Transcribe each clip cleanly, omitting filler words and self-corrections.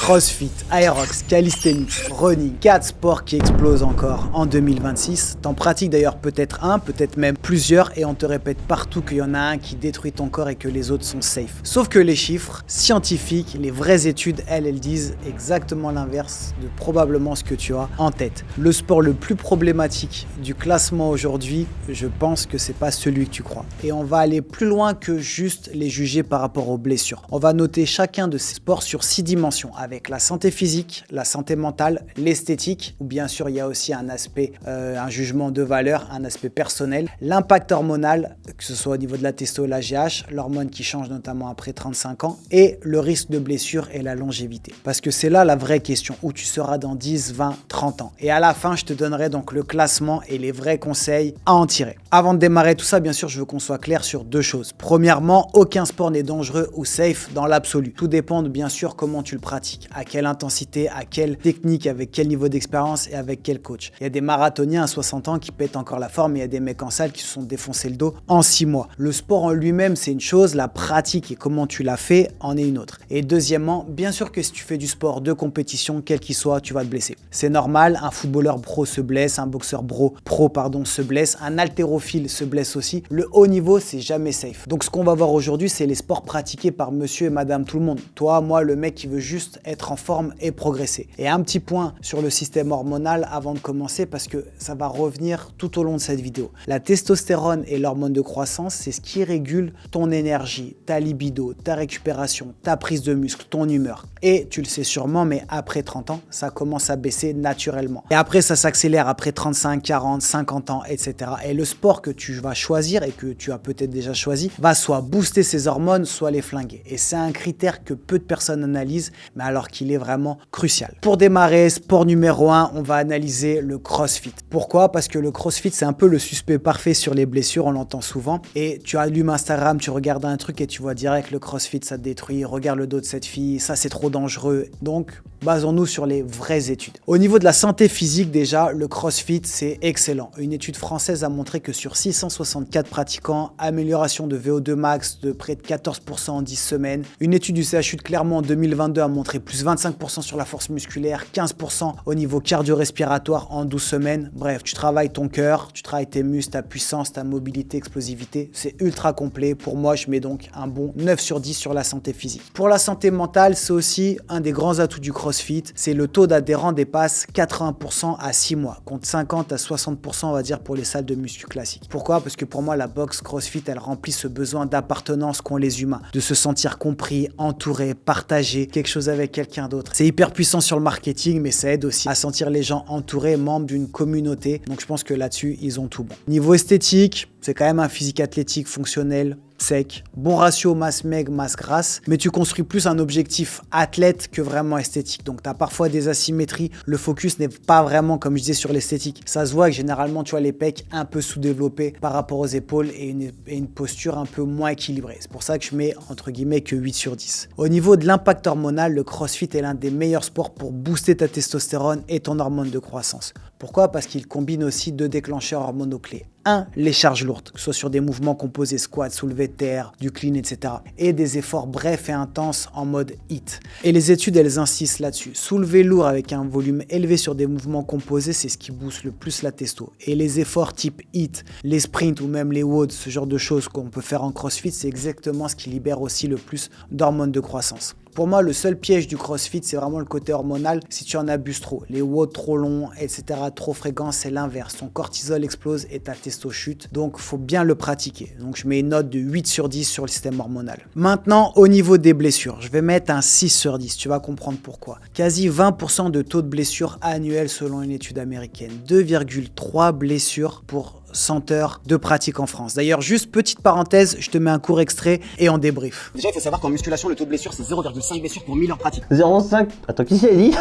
CrossFit, Aerox, Calisthenics, Running, 4 sports qui explosent encore en 2026. T'en pratiques d'ailleurs peut-être un, peut-être même plusieurs et on te répète partout qu'il y en a un qui détruit ton corps et que les autres sont safe. Sauf que les chiffres scientifiques, les vraies études, elles disent exactement l'inverse de probablement ce que tu as en tête. Le sport le plus problématique du classement aujourd'hui, je pense que c'est pas celui que tu crois. Et on va aller plus loin que juste les juger par rapport aux blessures. On va noter chacun de ces sports sur 6 dimensions, avec la santé physique, la santé mentale, l'esthétique, ou bien sûr il y a aussi un aspect, un jugement de valeur, un aspect personnel, l'impact hormonal, que ce soit au niveau de la testo, la GH, l'hormone qui change notamment après 35 ans, et le risque de blessure et la longévité. Parce que c'est là la vraie question, où tu seras dans 10, 20, 30 ans. Et à la fin, je te donnerai donc le classement et les vrais conseils à en tirer. Avant de démarrer tout ça, bien sûr, je veux qu'on soit clair sur deux choses. Premièrement, aucun sport n'est dangereux ou safe dans l'absolu. Tout dépend bien sûr comment tu le pratiques, à quelle intensité, à quelle technique, avec quel niveau d'expérience et avec quel coach. Il y a des marathoniens à 60 ans qui pètent encore la forme et il y a des mecs en salle qui se sont défoncés le dos en 6 mois. Le sport en lui-même, c'est une chose, la pratique et comment tu l'as fait en est une autre. Et deuxièmement, bien sûr que si tu fais du sport de compétition, quel qu'il soit, tu vas te blesser. C'est normal, un footballeur pro se blesse, un boxeur pro se blesse, un haltérophile se blesse aussi. Le haut niveau, c'est jamais safe. Donc ce qu'on va voir aujourd'hui, c'est les sports pratiqués par monsieur et madame tout le monde. Toi, moi, le mec qui veut juste être en forme et progresser. Et un petit point sur le système hormonal avant de commencer parce que ça va revenir tout au long de cette vidéo. La testostérone et l'hormone de croissance, c'est ce qui régule ton énergie, ta libido, ta récupération, ta prise de muscle, ton humeur. Et tu le sais sûrement, mais après 30 ans, ça commence à baisser naturellement. Et après, ça s'accélère après 35, 40, 50 ans, etc. Et le sport que tu vas choisir et que tu as peut-être déjà choisi va soit booster ces hormones, soit les flinguer. Et c'est un critère que peu de personnes analysent, mais alors qu'il est vraiment crucial. Pour démarrer, sport numéro 1, on va analyser le CrossFit. Pourquoi? Parce que le CrossFit, c'est un peu le suspect parfait sur les blessures, on l'entend souvent. Et tu allumes Instagram, tu regardes un truc et tu vois direct le CrossFit, ça te détruit. Regarde le dos de cette fille, ça c'est trop dangereux. Donc, basons-nous sur les vraies études. Au niveau de la santé physique, déjà, le CrossFit, c'est excellent. Une étude française a montré que sur 664 pratiquants, amélioration de VO2 max de près de 14% en 10 semaines. Une étude du CHU de Clermont en 2022 a montré plus 25% sur la force musculaire, 15% au niveau cardio-respiratoire en 12 semaines. Bref, tu travailles ton cœur, tu travailles tes muscles, ta puissance, ta mobilité, explosivité. C'est ultra complet. Pour moi, je mets donc un bon 9 sur 10 sur la santé physique. Pour la santé mentale, c'est aussi un des grands atouts du CrossFit. C'est le taux d'adhérents dépasse 80% à 6 mois, contre 50 à 60% on va dire pour les salles de muscu classiques. Pourquoi? Parce que pour moi, la boxe CrossFit, elle remplit ce besoin d'appartenance qu'ont les humains, de se sentir compris, entouré, partagé, quelque chose avec quelqu'un d'autre. C'est hyper puissant sur le marketing, mais ça aide aussi à sentir les gens entourés, membres d'une communauté. Donc je pense que là-dessus, ils ont tout bon. Niveau esthétique, c'est quand même un physique athlétique fonctionnel, sec, bon ratio masse maigre, masse grasse, mais tu construis plus un objectif athlète que vraiment esthétique. Donc tu as parfois des asymétries, le focus n'est pas vraiment comme je disais sur l'esthétique. Ça se voit que généralement tu vois les pecs un peu sous-développés par rapport aux épaules et une posture un peu moins équilibrée. C'est pour ça que je mets entre guillemets que 8 sur 10. Au niveau de l'impact hormonal, le CrossFit est l'un des meilleurs sports pour booster ta testostérone et ton hormone de croissance. Pourquoi? Parce qu'il combine aussi deux déclencheurs hormonaux clés. 1. Les charges lourdes, que ce soit sur des mouvements composés squat, soulevé de terre, du clean, etc. Et des efforts brefs et intenses en mode HIIT. Et les études, elles insistent là-dessus. Soulever lourd avec un volume élevé sur des mouvements composés, c'est ce qui booste le plus la testo. Et les efforts type HIIT, les sprints ou même les WOD, ce genre de choses qu'on peut faire en CrossFit, c'est exactement ce qui libère aussi le plus d'hormones de croissance. Pour moi, le seul piège du CrossFit, c'est vraiment le côté hormonal si tu en abuses trop. Les WOD trop longs, etc., trop fréquents, c'est l'inverse. Ton cortisol explose et ta testo chute. Donc, il faut bien le pratiquer. Donc, je mets une note de 8 sur 10 sur le système hormonal. Maintenant, au niveau des blessures, je vais mettre un 6 sur 10. Tu vas comprendre pourquoi. Quasi 20% de taux de blessures annuels selon une étude américaine. 2,3 blessures pour 100 heures de pratique en France. D'ailleurs, juste petite parenthèse, je te mets un court extrait et on débrief. Déjà, il faut savoir qu'en musculation, le taux de blessure, c'est 0,5 blessures pour 1000 heures pratique. 0,5. Attends, qui c'est dit?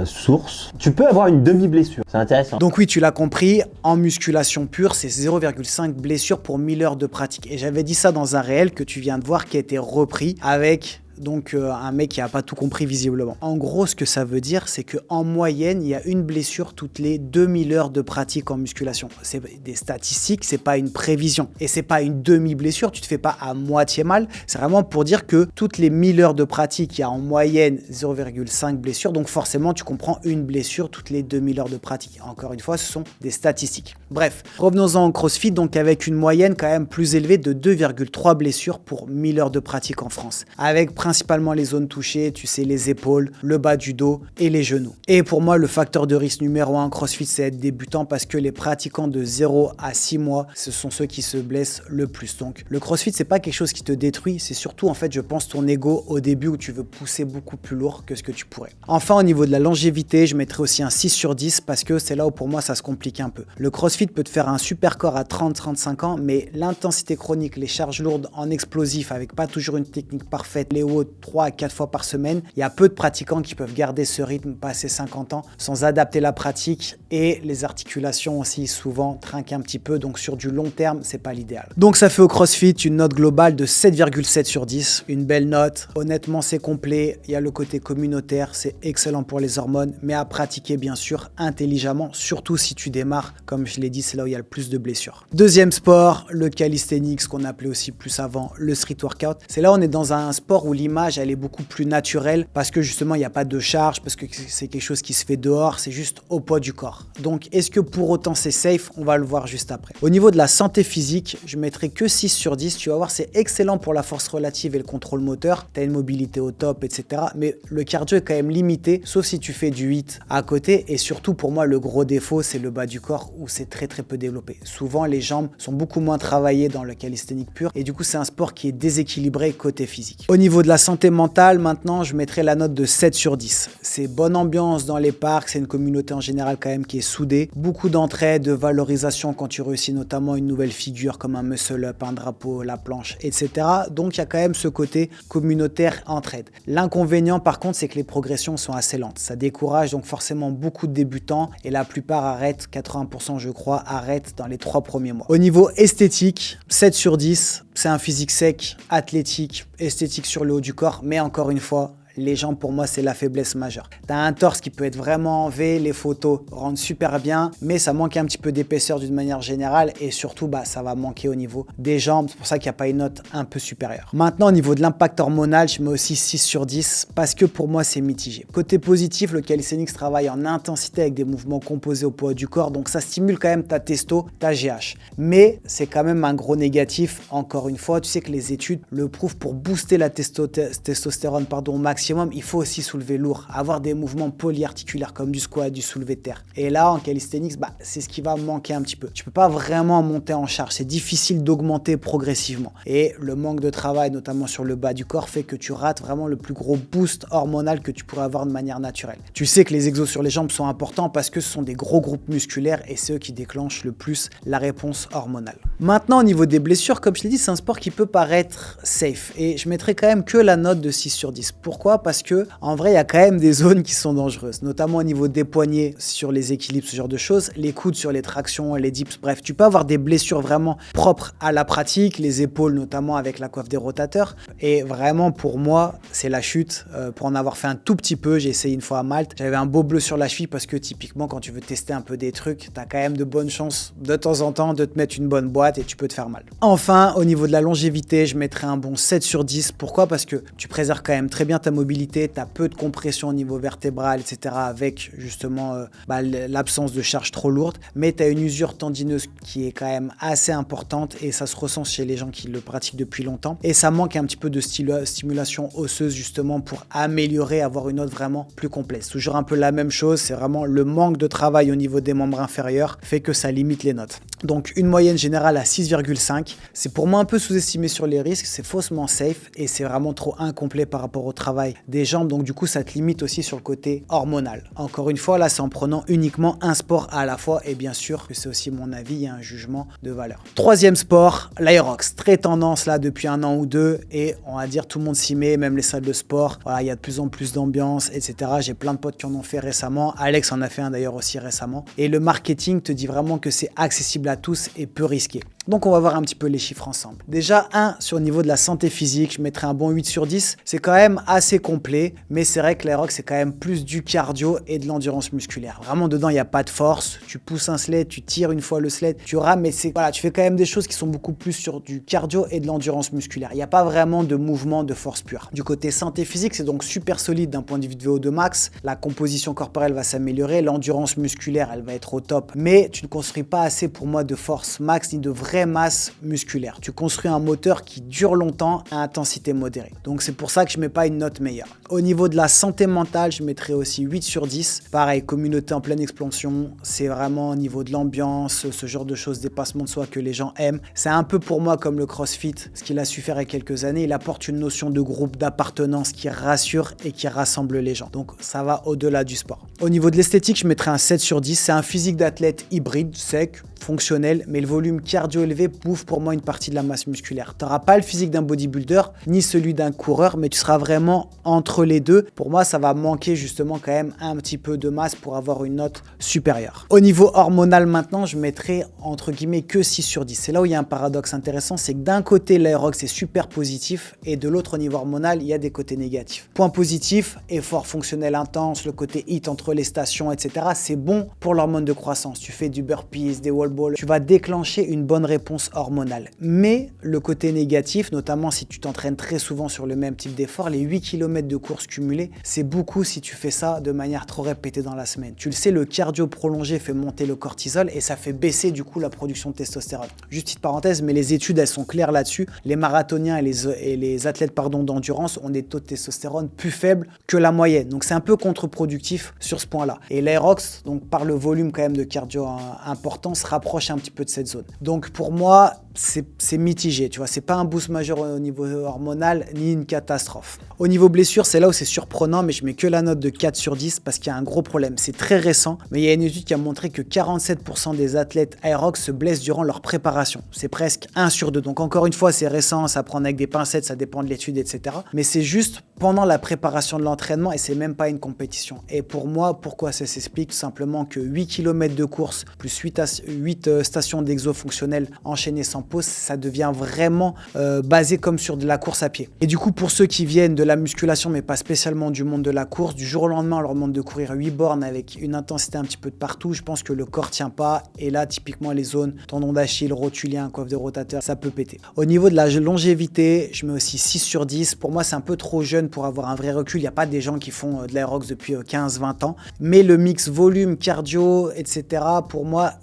Source. Tu peux avoir une demi-blessure. C'est intéressant. Donc oui, tu l'as compris, en musculation pure, c'est 0,5 blessures pour 1000 heures de pratique. Et j'avais dit ça dans un réel que tu viens de voir qui a été repris avec Donc un mec qui n'a pas tout compris visiblement. En gros, ce que ça veut dire, c'est qu'en moyenne, il y a une blessure toutes les 2000 heures de pratique en musculation. C'est des statistiques, c'est pas une prévision. Et c'est pas une demi-blessure, tu te fais pas à moitié mal. C'est vraiment pour dire que toutes les 1000 heures de pratique, il y a en moyenne 0,5 blessures. Donc forcément, tu comprends une blessure toutes les 2000 heures de pratique. Encore une fois, ce sont des statistiques. Bref, revenons-en au CrossFit, donc avec une moyenne quand même plus élevée de 2,3 blessures pour 1000 heures de pratique en France. Avec principalement les zones touchées, tu sais, les épaules, le bas du dos et les genoux. Et pour moi, le facteur de risque numéro 1 en CrossFit, c'est être débutant parce que les pratiquants de 0 à 6 mois, ce sont ceux qui se blessent le plus. Donc le CrossFit, c'est pas quelque chose qui te détruit, c'est surtout en fait, je pense, ton ego au début où tu veux pousser beaucoup plus lourd que ce que tu pourrais. Enfin, au niveau de la longévité, je mettrais aussi un 6 sur 10 parce que c'est là où pour moi ça se complique un peu. Le CrossFit peut te faire un super corps à 30-35 ans, mais l'intensité chronique, les charges lourdes en explosif avec pas toujours une technique parfaite, les hauts 3 à 4 fois par semaine, il y a peu de pratiquants qui peuvent garder ce rythme passer 50 ans sans adapter la pratique et les articulations aussi souvent trinquent un petit peu, donc sur du long terme, c'est pas l'idéal. Donc ça fait au CrossFit une note globale de 7,7 sur 10, une belle note. Honnêtement, c'est complet, il y a le côté communautaire, c'est excellent pour les hormones, mais à pratiquer bien sûr intelligemment, surtout si tu démarres, comme je l'ai dit, c'est là où il y a le plus de blessures. Deuxième sport, le calisthenics, qu'on appelait aussi plus avant le street workout. C'est là où on est dans un sport où l'image, elle est beaucoup plus naturelle parce que justement, il n'y a pas de charge, parce que c'est quelque chose qui se fait dehors, c'est juste au poids du corps. Donc, est-ce que pour autant c'est safe? On va le voir juste après. Au niveau de la santé physique, je mettrai que 6 sur 10. Tu vas voir, c'est excellent pour la force relative et le contrôle moteur. Tu as une mobilité au top, etc. Mais le cardio est quand même limité, sauf si tu fais du 8 à côté. Et surtout, pour moi, le gros défaut, c'est le bas du corps où c'est très peu développé. Souvent, les jambes sont beaucoup moins travaillées dans le calisthénique pur. Et du coup, c'est un sport qui est déséquilibré côté physique. Au niveau de la santé mentale, maintenant, je mettrai la note de 7 sur 10. C'est bonne ambiance dans les parcs, c'est une communauté en général quand même qui est soudée. Beaucoup d'entraide, de valorisation quand tu réussis notamment une nouvelle figure comme un muscle-up, un drapeau, la planche, etc. Donc, il y a quand même ce côté communautaire entraide. L'inconvénient, par contre, c'est que les progressions sont assez lentes. Ça décourage donc forcément beaucoup de débutants et la plupart arrêtent, 80% je crois, arrêtent dans les 3 premiers mois. Au niveau esthétique, 7 sur 10, c'est un physique sec, athlétique, esthétique sur le haut du corps, mais encore une fois, les jambes, pour moi, c'est la faiblesse majeure. Tu as un torse qui peut être vraiment en V, les photos rendent super bien, mais ça manque un petit peu d'épaisseur d'une manière générale et surtout, ça va manquer au niveau des jambes. C'est pour ça qu'il n'y a pas une note un peu supérieure. Maintenant, au niveau de l'impact hormonal, je mets aussi 6 sur 10 parce que pour moi, c'est mitigé. Côté positif, le calisthenics travaille en intensité avec des mouvements composés au poids du corps, donc ça stimule quand même ta testo, ta GH. Mais c'est quand même un gros négatif. Encore une fois, tu sais que les études le prouvent, pour booster la testostérone au maximum, il faut aussi soulever lourd, avoir des mouvements polyarticulaires comme du squat, du soulevé de terre. Et là, en calisthenics, c'est ce qui va manquer un petit peu. Tu peux pas vraiment monter en charge, c'est difficile d'augmenter progressivement. Et le manque de travail, notamment sur le bas du corps, fait que tu rates vraiment le plus gros boost hormonal que tu pourrais avoir de manière naturelle. Tu sais que les exos sur les jambes sont importants parce que ce sont des gros groupes musculaires et c'est eux qui déclenchent le plus la réponse hormonale. Maintenant, au niveau des blessures, comme je l'ai dit, c'est un sport qui peut paraître safe. Et je mettrai quand même que la note de 6 sur 10. Pourquoi ? Parce que en vrai, il y a quand même des zones qui sont dangereuses, notamment au niveau des poignets sur les équilibres, ce genre de choses, les coudes sur les tractions, les dips, bref, tu peux avoir des blessures vraiment propres à la pratique, les épaules notamment avec la coiffe des rotateurs. Et vraiment, pour moi, c'est la chute. Pour en avoir fait un tout petit peu, j'ai essayé une fois à Malte, j'avais un beau bleu sur la cheville parce que typiquement, quand tu veux tester un peu des trucs, tu as quand même de bonnes chances de temps en temps de te mettre une bonne boîte et tu peux te faire mal. Enfin, au niveau de la longévité, je mettrai un bon 7 sur 10. Pourquoi ? Parce que tu préserves quand même très bien ta mobilité, tu as peu de compression au niveau vertébral, etc. avec justement l'absence de charge trop lourde, mais tu as une usure tendineuse qui est quand même assez importante et ça se ressent chez les gens qui le pratiquent depuis longtemps. Et ça manque un petit peu de stimulation osseuse justement pour améliorer, avoir une note vraiment plus complète. Toujours un peu la même chose, c'est vraiment le manque de travail au niveau des membres inférieurs fait que ça limite les notes. Donc une moyenne générale à 6,5. C'est pour moi un peu sous-estimé sur les risques, c'est faussement safe et c'est vraiment trop incomplet par rapport au travail des jambes. Donc du coup, ça te limite aussi sur le côté hormonal. Encore une fois, là, c'est en prenant uniquement un sport à la fois et bien sûr que c'est aussi mon avis et un jugement de valeur. Troisième sport, l'aérox. Très tendance là depuis 1 an ou 2 et on va dire tout le monde s'y met, même les salles de sport. Voilà, il y a de plus en plus d'ambiance, etc. J'ai plein de potes qui en ont fait récemment. Alex en a fait un d'ailleurs aussi récemment. Et le marketing te dit vraiment que c'est accessible à tous et peu risqué. Donc on va voir un petit peu les chiffres ensemble. Déjà, sur le niveau de la santé physique, je mettrais un bon 8 sur 10. C'est quand même assez complet, mais c'est vrai que l'Aerox, c'est quand même plus du cardio et de l'endurance musculaire. Vraiment, dedans, il n'y a pas de force. Tu pousses un sled, tu tires une fois le sled, tu rames, mais voilà, tu fais quand même des choses qui sont beaucoup plus sur du cardio et de l'endurance musculaire. Il n'y a pas vraiment de mouvement de force pure. Du côté santé physique, c'est donc super solide d'un point de vue de VO2 max. La composition corporelle va s'améliorer, l'endurance musculaire, elle va être au top, mais tu ne construis pas assez pour moi de force max ni de vraie masse musculaire. Tu construis un moteur qui dure longtemps à intensité modérée. Donc c'est pour ça que je mets pas une note meilleure. Au niveau de la santé mentale, je mettrais aussi 8 sur 10. Pareil, communauté en pleine expansion, c'est vraiment au niveau de l'ambiance, ce genre de choses, dépassement de soi que les gens aiment. C'est un peu pour moi comme le CrossFit, ce qu'il a su faire il y a quelques années. Il apporte une notion de groupe, d'appartenance qui rassure et qui rassemble les gens. Donc ça va au-delà du sport. Au niveau de l'esthétique, je mettrais un 7 sur 10. C'est un physique d'athlète hybride, sec, fonctionnel, mais le volume cardio élevé bouffe pour moi une partie de la masse musculaire. Tu n'auras pas le physique d'un bodybuilder, ni celui d'un coureur, mais tu seras vraiment entre les deux. Pour moi, ça va manquer justement quand même un petit peu de masse pour avoir une note supérieure. Au niveau hormonal maintenant, je mettrais entre guillemets que 6 sur 10. C'est là où il y a un paradoxe intéressant, c'est que d'un côté, l'Aerox c'est super positif et de l'autre, au niveau hormonal, il y a des côtés négatifs. Point positif, effort fonctionnel intense, le côté HIIT entre les stations, etc. C'est bon pour l'hormone de croissance. Tu fais du burpees, des wall balls, tu vas déclencher une bonne réponse hormonale. Mais le côté négatif, notamment si tu t'entraînes très souvent sur le même type d'effort, les 8 km de course cumulée, c'est beaucoup si tu fais ça de manière trop répétée dans la semaine. Tu le sais, le cardio prolongé fait monter le cortisol et ça fait baisser du coup la production de testostérone. Juste petite parenthèse, mais les études elles sont claires là-dessus. Les marathoniens et les athlètes d'endurance ont des taux de testostérone plus faibles que la moyenne. Donc c'est un peu contre-productif sur ce point-là. Et l'Aerox, donc par le volume quand même de cardio important, se rapproche un petit peu de cette zone. Donc pour moi, c'est mitigé, tu vois, c'est pas un boost majeur au niveau hormonal ni une catastrophe. Au niveau blessure, c'est là où c'est surprenant, mais je mets que la note de 4 sur 10 parce qu'il y a un gros problème. C'est très récent, mais il y a une étude qui a montré que 47% des athlètes Aerox se blessent durant leur préparation. C'est presque 1 sur 2. Donc encore une fois, c'est récent, ça prend avec des pincettes, ça dépend de l'étude, etc. Mais c'est juste pendant la préparation de l'entraînement et c'est même pas une compétition. Et pour moi, pourquoi ça s'explique? Tout simplement que 8 km de course plus 8 stations d'exo fonctionnelles enchaînées sans pause, ça devient vraiment basé comme sur de la course à pied. Et du coup, pour ceux qui viennent de la musculation, mais pas spécialement du monde de la course, du jour au lendemain, on leur demande de courir 8 bornes avec une intensité un petit peu de partout. Je pense que le corps tient pas. Et là, typiquement, les zones tendon d'Achille, rotulien, coiffe de rotateur, ça peut péter. Au niveau de la longévité, je mets aussi 6 sur 10. Pour moi, c'est un peu trop jeune pour avoir un vrai recul. Il n'y a pas des gens qui font de l'Aerox depuis 15-20 ans. Mais le mix volume, cardio, etc., pour moi,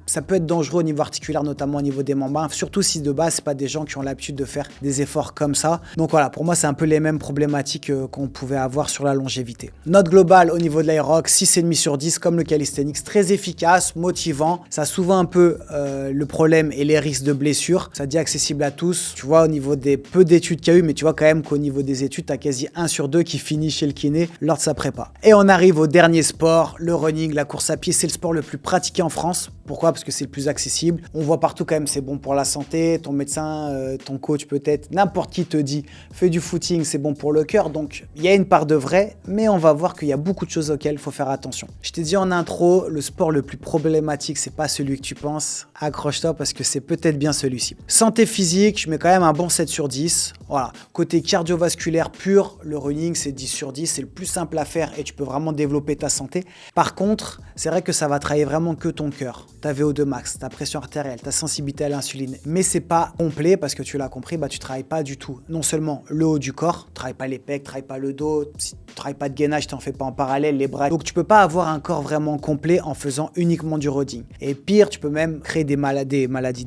ça peut être dangereux au niveau articulaire, notamment au niveau des membranes, surtout si de base, c'est pas des gens qui ont l'habitude de faire des efforts comme ça. Donc voilà, pour moi, c'est un peu les mêmes problématiques qu'on pouvait avoir sur la longévité. Note globale au niveau de l'Aerox, 6,5 sur 10, comme le calisthenics, très efficace, motivant. Ça a souvent un peu le problème et les risques de blessure. Ça dit accessible à tous. Tu vois, au niveau des peu d'études qu'il y a eu, mais tu vois quand même qu'au niveau des études, tu as quasi 1 sur 2 qui finit chez le kiné lors de sa prépa. Et on arrive au dernier sport, le running, la course à pied. C'est le sport le plus pratiqué en France. Pourquoi? Parce que c'est le plus accessible. On voit partout quand même, c'est bon pour la santé. Ton médecin, ton coach peut-être, n'importe qui te dit fais du footing, c'est bon pour le cœur. Donc il y a une part de vrai, mais on va voir qu'il y a beaucoup de choses auxquelles il faut faire attention. Je t'ai dit en intro, le sport le plus problématique, c'est pas celui que tu penses. Accroche-toi parce que c'est peut-être bien celui-ci. Santé physique, je mets quand même un bon 7 sur 10. Voilà. Côté cardiovasculaire pur, le running c'est 10 sur 10, c'est le plus simple à faire et tu peux vraiment développer ta santé. Par contre, c'est vrai que ça va travailler vraiment que ton cœur, ta VO2 max, ta pression artérielle, ta sensibilité à l'insuline. Mais c'est pas complet parce que tu l'as compris, tu travailles pas du tout. Non seulement le haut du corps, tu travailles pas les pecs, tu travailles pas le dos, si tu travailles pas de gainage, tu n'en fais pas en parallèle, les bras. Donc tu peux pas avoir un corps vraiment complet en faisant uniquement du running. Et pire, tu peux même créer des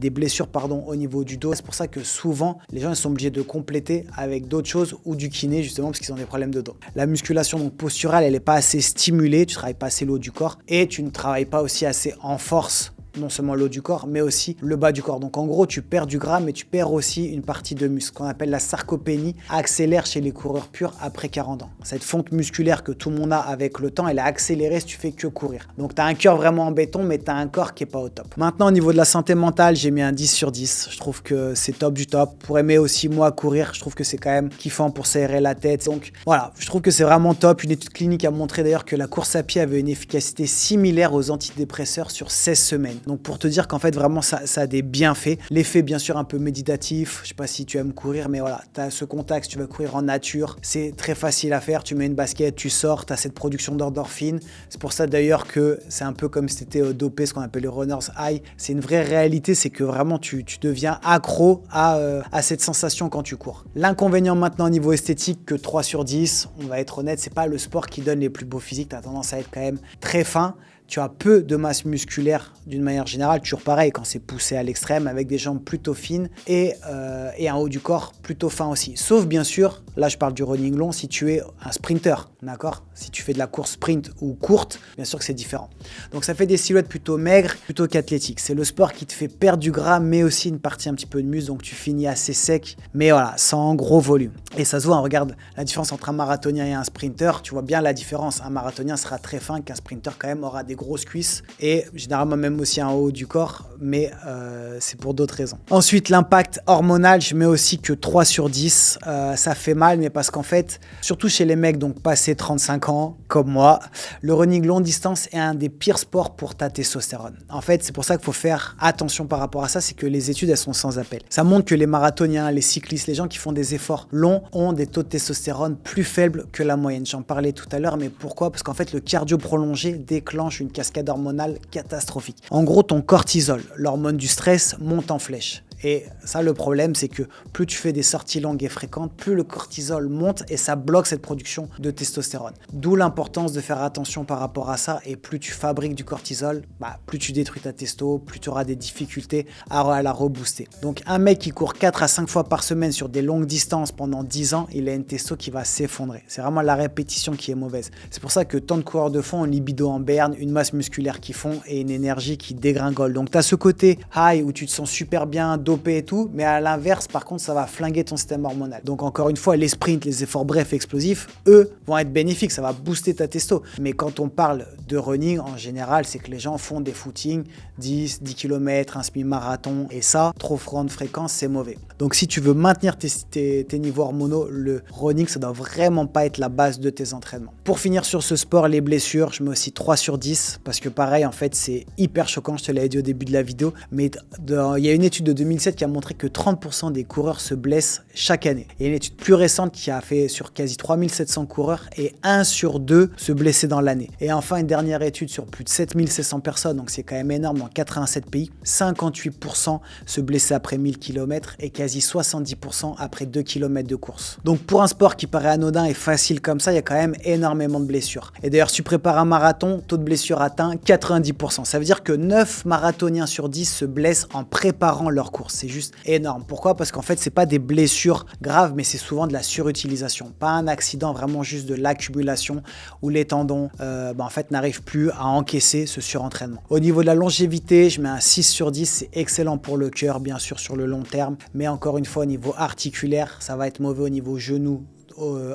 blessures au niveau du dos. C'est pour ça que souvent, les gens ils sont obligés de compléter avec d'autres choses ou du kiné justement parce qu'ils ont des problèmes de dos. La musculation donc posturale, elle est pas assez stimulée, tu travailles pas assez le haut du corps et tu ne travailles pas aussi assez en force. Non seulement le haut du corps, mais aussi le bas du corps. Donc en gros, tu perds du gras, mais tu perds aussi une partie de muscle, qu'on appelle la sarcopénie, accélère chez les coureurs purs après 40 ans. Cette fonte musculaire que tout le monde a avec le temps, elle a accéléré si tu fais que courir. Donc tu as un cœur vraiment en béton, mais tu as un corps qui est pas au top. Maintenant, au niveau de la santé mentale, j'ai mis un 10 sur 10. Je trouve que c'est top du top. Pour aimer aussi, moi, courir, je trouve que c'est quand même kiffant pour s'aérer la tête. Donc voilà, je trouve que c'est vraiment top. Une étude clinique a montré d'ailleurs que la course à pied avait une efficacité similaire aux antidépresseurs sur 16 semaines. Donc pour te dire qu'en fait vraiment ça a des bienfaits. L'effet bien sûr un peu méditatif, je sais pas si tu aimes courir, mais voilà, tu as ce contact, si tu vas courir en nature, c'est très facile à faire, tu mets une basket, tu sors, tu as cette production d'endorphine. C'est pour ça d'ailleurs que c'est un peu comme si tu étais dopé, ce qu'on appelle le runner's high. C'est une vraie réalité, c'est que vraiment tu deviens accro à cette sensation quand tu cours. L'inconvénient maintenant au niveau esthétique, que 3 sur 10, on va être honnête, c'est pas le sport qui donne les plus beaux physiques, tu as tendance à être quand même très fin. Tu as peu de masse musculaire d'une manière générale, toujours pareil quand c'est poussé à l'extrême, avec des jambes plutôt fines et un haut du corps plutôt fin aussi. Sauf bien sûr, là je parle du running long, si tu es un sprinter, d'accord? Si tu fais de la course sprint ou courte, bien sûr que c'est différent. Donc ça fait des silhouettes plutôt maigres, plutôt qu'athlétiques. C'est le sport qui te fait perdre du gras, mais aussi une partie un petit peu de muscle, donc tu finis assez sec, mais voilà, sans gros volume. Et ça se voit, on regarde la différence entre un marathonien et un sprinter, tu vois bien la différence. Un marathonien sera très fin, qu'un sprinter quand même aura des grosses cuisses et généralement même aussi un haut du corps, mais c'est pour d'autres raisons. Ensuite, l'impact hormonal, je mets aussi que 3 sur 10, ça fait mal, mais parce qu'en fait, surtout chez les mecs, donc passé 35 ans, comme moi, le running longue distance est un des pires sports pour ta testostérone. En fait, c'est pour ça qu'il faut faire attention par rapport à ça, c'est que les études, elles sont sans appel. Ça montre que les marathoniens, les cyclistes, les gens qui font des efforts longs ont des taux de testostérone plus faibles que la moyenne. J'en parlais tout à l'heure, mais pourquoi? Parce qu'en fait, le cardio prolongé déclenche une cascade hormonale catastrophique. En gros, ton cortisol, l'hormone du stress, monte en flèche. Et ça, le problème, c'est que plus tu fais des sorties longues et fréquentes, plus le cortisol monte et ça bloque cette production de testostérone. D'où l'importance de faire attention par rapport à ça. Et plus tu fabriques du cortisol, plus tu détruis ta testo, plus tu auras des difficultés à la rebooster. Donc un mec qui court 4 à 5 fois par semaine sur des longues distances pendant 10 ans, il a une testo qui va s'effondrer. C'est vraiment la répétition qui est mauvaise. C'est pour ça que tant de coureurs de fond ont une libido en berne, une masse musculaire qui fond et une énergie qui dégringole. Donc tu as ce côté high où tu te sens super bien, dopé et tout, mais à l'inverse, par contre, ça va flinguer ton système hormonal. Donc encore une fois, les sprints, les efforts brefs explosifs, eux, vont être bénéfiques, ça va booster ta testo. Mais quand on parle de running, en général, c'est que les gens font des footings, 10 km, un semi-marathon, et ça, trop grande fréquence, c'est mauvais. Donc si tu veux maintenir tes niveaux hormonaux, le running, ça doit vraiment pas être la base de tes entraînements. Pour finir sur ce sport, les blessures, je mets aussi 3 sur 10, parce que pareil, en fait, c'est hyper choquant, je te l'avais dit au début de la vidéo, mais il y a une étude de 2007 qui a montré que 30% des coureurs se blessent chaque année. Il y a une étude plus récente qui a fait sur quasi 3700 coureurs et 1 sur 2 se blessaient dans l'année. Et enfin, une dernière étude sur plus de 7700 personnes, donc c'est quand même énorme, dans 87 pays, 58% se blessaient après 1000 km et quasi 70% après 2 km de course. Donc pour un sport qui paraît anodin et facile comme ça, il y a quand même énormément de blessures. Et d'ailleurs, si tu prépares un marathon, taux de blessure atteint 90%. Ça veut dire que 9 marathoniens sur 10 se blessent en préparant leur course. C'est juste énorme. Pourquoi? Parce qu'en fait, c'est pas des blessures graves, mais c'est souvent de la surutilisation. Pas un accident, vraiment juste de l'accumulation où les tendons en fait, n'arrivent plus à encaisser ce surentraînement. Au niveau de la longévité, je mets un 6 sur 10. C'est excellent pour le cœur, bien sûr, sur le long terme. Mais encore une fois, au niveau articulaire, ça va être mauvais au niveau genou,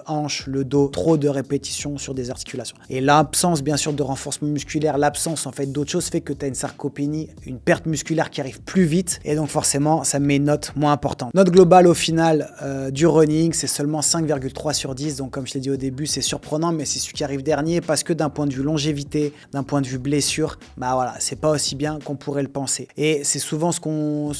hanche, le dos, trop de répétitions sur des articulations. Et l'absence, bien sûr, de renforcement musculaire, l'absence, en fait, d'autres choses fait que tu as une sarcopénie, une perte musculaire qui arrive plus vite. Et donc, forcément, ça met une note moins importante. Note globale, au final, du running, c'est seulement 5,3 sur 10. Donc, comme je l'ai dit au début, c'est surprenant, mais c'est celui qui arrive dernier parce que d'un point de vue longévité, d'un point de vue blessure, voilà, c'est pas aussi bien qu'on pourrait le penser. Et c'est souvent ce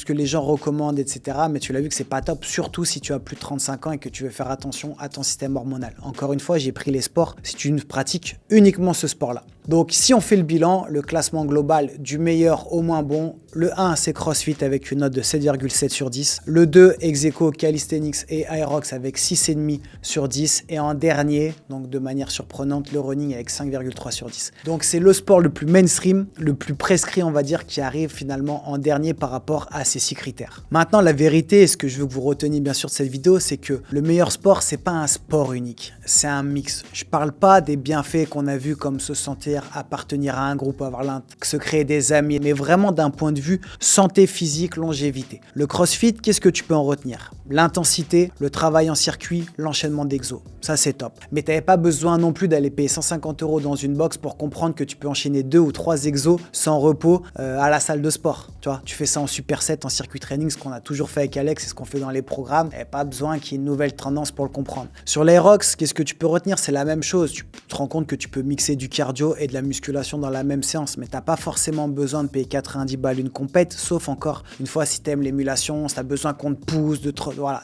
que les gens recommandent, etc. Mais tu l'as vu que c'est pas top, surtout si tu as plus de 35 ans et que tu veux faire attention à ton système hormonal. Encore une fois, j'ai pris les sports si tu pratiques uniquement ce sport-là. Donc, si on fait le bilan, le classement global du meilleur au moins bon, le 1, c'est CrossFit avec une note de 7,7 sur 10. Le 2, ex-aequo, Calisthenics et Aerox avec 6,5 sur 10. Et en dernier, donc de manière surprenante, le running avec 5,3 sur 10. Donc, c'est le sport le plus mainstream, le plus prescrit, on va dire, qui arrive finalement en dernier par rapport à ces 6 critères. Maintenant, la vérité, et ce que je veux que vous reteniez bien sûr de cette vidéo, c'est que le meilleur sport, c'est pas un sport unique, c'est un mix. Je parle pas des bienfaits qu'on a vus comme se sentir appartenir à un groupe, se créer des amis, mais vraiment d'un point de vue santé physique, longévité. Le CrossFit, qu'est-ce que tu peux en retenir? l'intensité, le travail en circuit, l'enchaînement d'exos. Ça, c'est top. Mais tu n'avais pas besoin non plus d'aller payer 150 € dans une box pour comprendre que tu peux enchaîner 2 ou 3 exos sans repos à la salle de sport. Tu vois, tu fais ça en superset, en circuit training, ce qu'on a toujours fait avec Alex, c'est ce qu'on fait dans les programmes. Il n'y a pas besoin qu'il y ait une nouvelle tendance pour le comprendre. Sur l'Aerox, qu'est-ce que tu peux retenir? C'est la même chose. Tu te rends compte que tu peux mixer du cardio et de la musculation dans la même séance, mais tu n'as pas forcément besoin de payer 90 balles une compète, sauf encore une fois si tu aimes l'émulation, si tu as besoin qu'on te pousse, de te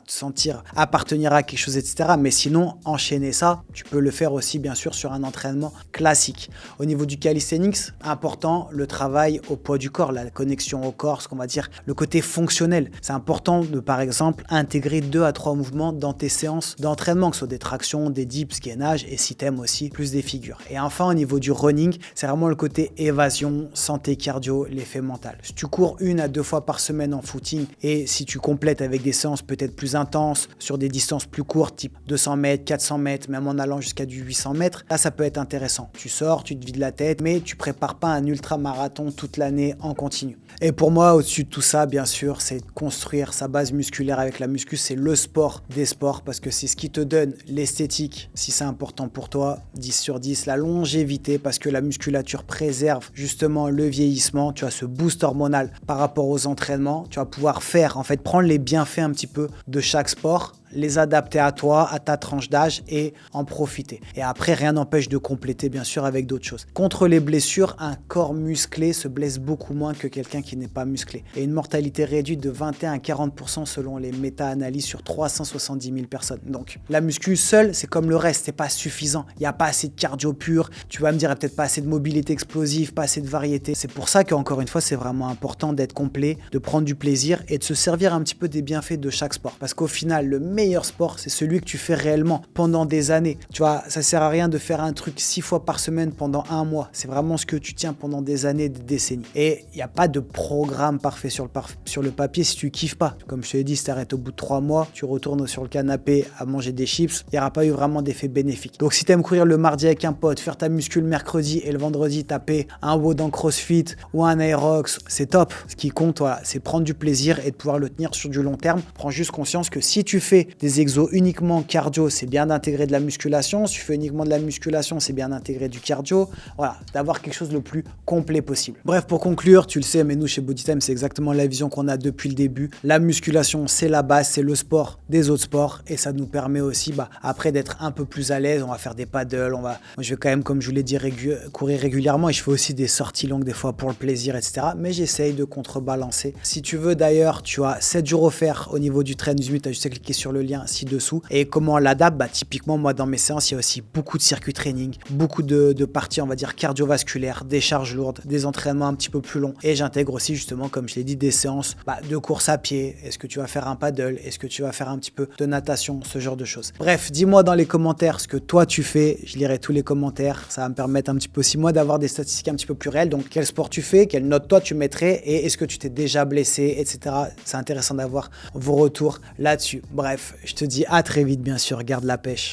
sentir appartenir à quelque chose, etc. Mais sinon, enchaîner ça, tu peux le faire aussi bien sûr sur un entraînement classique. Au niveau du calisthenics, important le travail au poids du corps, la connexion au corps, ce qu'on va dire le côté fonctionnel. C'est important de par exemple intégrer 2 à 3 mouvements dans tes séances d'entraînement, que ce soit des tractions, des dips, gainage et si t'aimes aussi plus des figures. Et enfin au niveau du running, c'est vraiment le côté évasion, santé cardio, l'effet mental. Si tu cours 1 à 2 fois par semaine en footing et si tu complètes avec des séances peut-être plus intenses sur des distances plus courtes, type 200 mètres, 400 mètres, même en allant jusqu'à du 800 mètres, là ça peut être intéressant. Tu sors, tu te vides la tête, mais tu prépares pas un ultra-marathon toute l'année en continu. Et pour moi, au-dessus de tout ça, bien sûr, c'est construire sa base musculaire avec la muscu, c'est le sport des sports parce que c'est ce qui te donne l'esthétique, si c'est important pour toi, 10 sur 10, la longévité parce que la musculature préserve justement le vieillissement, tu as ce boost hormonal par rapport aux entraînements, tu vas pouvoir faire, en fait, prendre les bienfaits un petit peu de chaque sport, les adapter à toi, à ta tranche d'âge et en profiter. Et après, rien n'empêche de compléter bien sûr avec d'autres choses. Contre les blessures, un corps musclé se blesse beaucoup moins que quelqu'un qui n'est pas musclé. Et une mortalité réduite de 21 à 40% selon les méta-analyses sur 370 000 personnes. Donc la muscu seule, c'est comme le reste, c'est pas suffisant. Il n'y a pas assez de cardio pur. Tu vas me dire, il n'y a peut-être pas assez de mobilité explosive, pas assez de variété. C'est pour ça qu'encore une fois, c'est vraiment important d'être complet, de prendre du plaisir et de se servir un petit peu des bienfaits de chaque sport. Parce qu'au final, le meilleur sport, c'est celui que tu fais réellement pendant des années. Tu vois, ça sert à rien de faire un truc 6 fois par semaine pendant un mois. C'est vraiment ce que tu tiens pendant des années, des décennies. Et il n'y a pas de programme parfait sur le papier si tu kiffes pas. Comme je te l'ai dit, si tu arrêtes au bout de 3 mois, tu retournes sur le canapé à manger des chips, il n'y aura pas eu vraiment d'effet bénéfique. Donc si tu aimes courir le mardi avec un pote, faire ta muscu le mercredi et le vendredi taper un WOD en CrossFit ou un Aerox, c'est top. Ce qui compte, voilà, c'est prendre du plaisir et de pouvoir le tenir sur du long terme. Prends juste conscience que si tu fais des exos uniquement cardio, c'est bien d'intégrer de la musculation. Si tu fais uniquement de la musculation, c'est bien d'intégrer du cardio. Voilà, d'avoir quelque chose le plus complet possible. Bref, pour conclure, tu le sais, mais nous chez Bodytime, c'est exactement la vision qu'on a depuis le début. La musculation, c'est la base, c'est le sport des autres sports et ça nous permet aussi, après d'être un peu plus à l'aise. On va faire des paddles, moi je vais quand même, comme je vous l'ai dit, courir régulièrement et je fais aussi des sorties longues des fois pour le plaisir, etc. Mais j'essaye de contrebalancer. Si tu veux d'ailleurs, tu as 7 jours offerts au niveau du Train 18, tu as juste à cliquer sur le lien ci-dessous. Et comment on l'adapte? Typiquement, moi, dans mes séances, il y a aussi beaucoup de circuit training, beaucoup de parties, on va dire, cardiovasculaires, des charges lourdes, des entraînements un petit peu plus longs. Et j'intègre aussi, justement, comme je l'ai dit, des séances de course à pied. Est-ce que tu vas faire un paddle? Est-ce que tu vas faire un petit peu de natation? Ce genre de choses. Bref, dis-moi dans les commentaires ce que toi, tu fais. Je lirai tous les commentaires. Ça va me permettre un petit peu aussi, moi, d'avoir des statistiques un petit peu plus réelles. Donc, quel sport tu fais? Quelle note, toi, tu mettrais? Et est-ce que tu t'es déjà blessé, etc. C'est intéressant d'avoir vos retours là-dessus. Bref, je te dis à très vite, bien sûr. Garde la pêche.